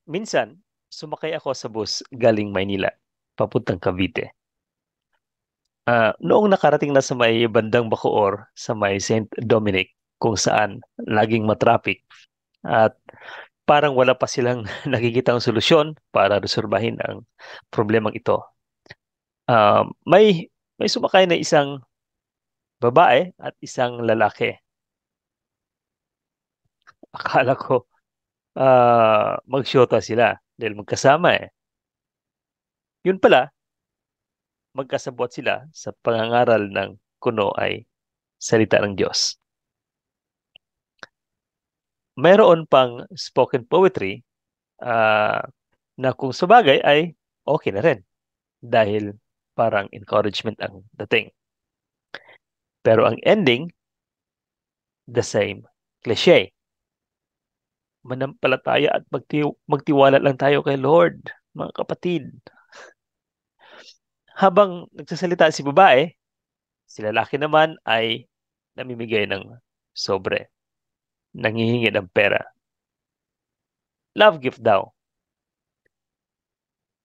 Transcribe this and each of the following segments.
Minsan, sumakay ako sa bus galing Maynila, papuntang Cavite. Noong nakarating na sa may bandang Bacoor, sa may Saint Dominic, kung saan laging matraffic at parang wala pa silang nakikitang solusyon para resolbahin ang problemang ito. May sumakay na isang babae at isang lalaki. Akala ko magsyota sila dahil magkasama eh. Yun pala, magkasabot sila sa pangangaral ng kuno ay salita ng Diyos. Mayroon pang spoken poetry ah, na kung sabagay ay okay na rin dahil parang encouragement ang dating. Pero ang ending, the same cliche. Manampalataya at magtiwala lang tayo kay Lord, mga kapatid. Habang nagsasalita si babae, si lalaki naman ay namimigay ng sobre, nangihingi ng pera. Love gift daw.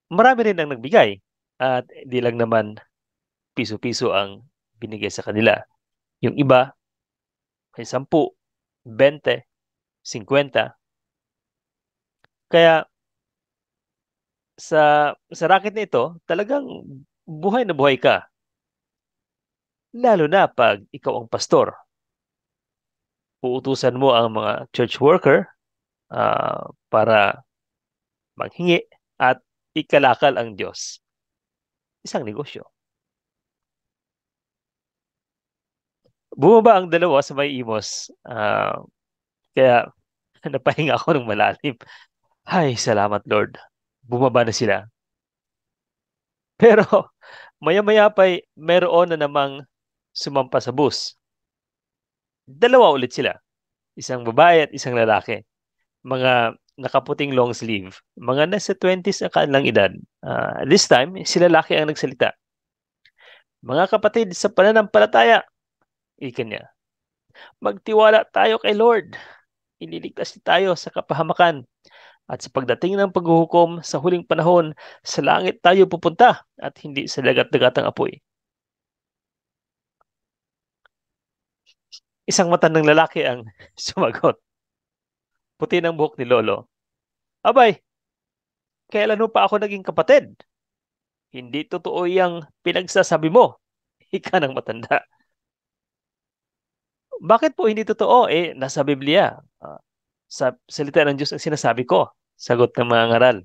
Marami rin ang nagbigay at di lang naman piso-piso ang binigay sa kanila. Yung iba may 10, 20, 50. Kaya sa racket na ito, talagang buhay na buhay ka. Lalo na pag ikaw ang pastor. Uutusan mo ang mga church worker para maghingi at ikalakal ang Diyos. Isang negosyo. Bumaba ang dalawa sa may imos. Kaya napahinga ako ng malalim. Ay, salamat Lord. Bumaba na sila. Pero maya-maya pa'y meron na namang sumampa sa bus. Dalawa ulit sila. Isang babae at isang lalaki. Mga nakaputing long sleeve. Mga nasa 20s na kanilang edad. This time, si lalaki ang nagsalita. Mga kapatid sa pananampalataya, ika niya, magtiwala tayo kay Lord. Ililigtas niya tayo sa kapahamakan. At sa pagdating ng paghuhukom sa huling panahon, sa langit tayo pupunta at hindi sa dagat-dagatang apoy. Isang matandang lalaki ang sumagot. Puti ng buhok ni Lolo. Abay, kailan mo pa ako naging kapatid? Hindi totoo yung pinagsasabi mo. Ika ng matanda. Bakit po hindi totoo? Nasa Biblia. Sa salita ng Diyos ang sinasabi ko. Sagot ng mga ngaral.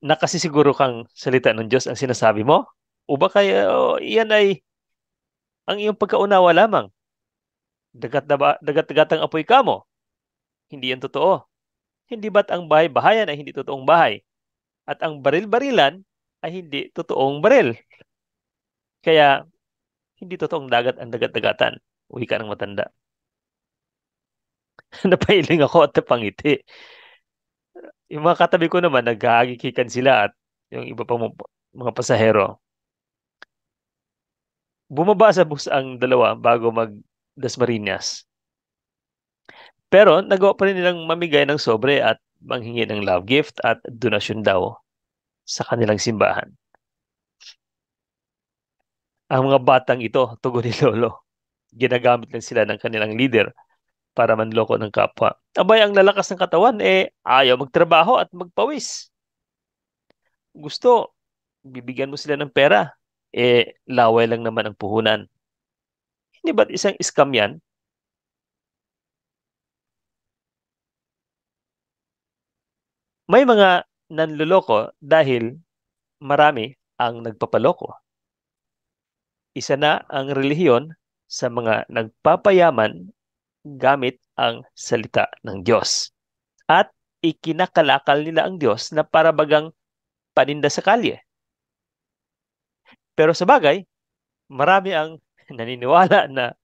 Nakasisiguro kang salita ng Diyos ang sinasabi mo? O ba kaya iyan ay ang iyong pagkaunawa lamang? Dagat-dagatang apoy ka mo. Hindi yan totoo. Hindi ba't ang bahay-bahayan ay hindi totoong bahay? At ang baril-barilan ay hindi totoong baril. Kaya hindi totoong dagat ang dagat-dagatan. Uwi ka ng matanda. Napailing ako at napangiti. Yung mga katabi ko naman, naghahagikikan sila at yung iba pang mga pasahero. Bumaba sa bus ang dalawa bago mag Dasmariñas. Pero nagawa pa rin nilang mamigay ng sobre at manghingi ng love gift at donasyon daw sa kanilang simbahan. Ang mga batang ito, tugon ni Lolo, ginagamit lang sila ng kanilang leader para manloko ng kapwa. Abay, ang lalakas ng katawan, ayaw magtrabaho at magpawis. Gusto, bibigyan mo sila ng pera. Laway lang naman ang puhunan. Hindi ba't isang scam yan? May mga nanloloko dahil marami ang nagpapaloko. Isa na ang relihiyon sa mga nagpapayaman gamit ang salita ng Diyos. At ikinakalakal nila ang Diyos na para bagang paninda sa kalye. Pero sa bagay, marami ang naniniwala na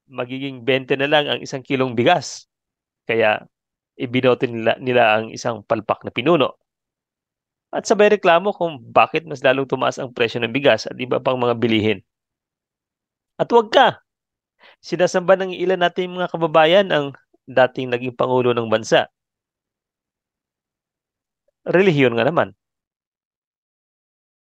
magiging 20 na lang ang 1 kilong bigas. Kaya ibinoto nila ang isang palpak na pinuno. At sabay reklamo kung bakit mas lalong tumaas ang presyo ng bigas at iba pang mga bilihin. At wag ka, sinasamba ng ilan nating mga kababayan ang dating naging pangulo ng bansa. relihiyon nga naman.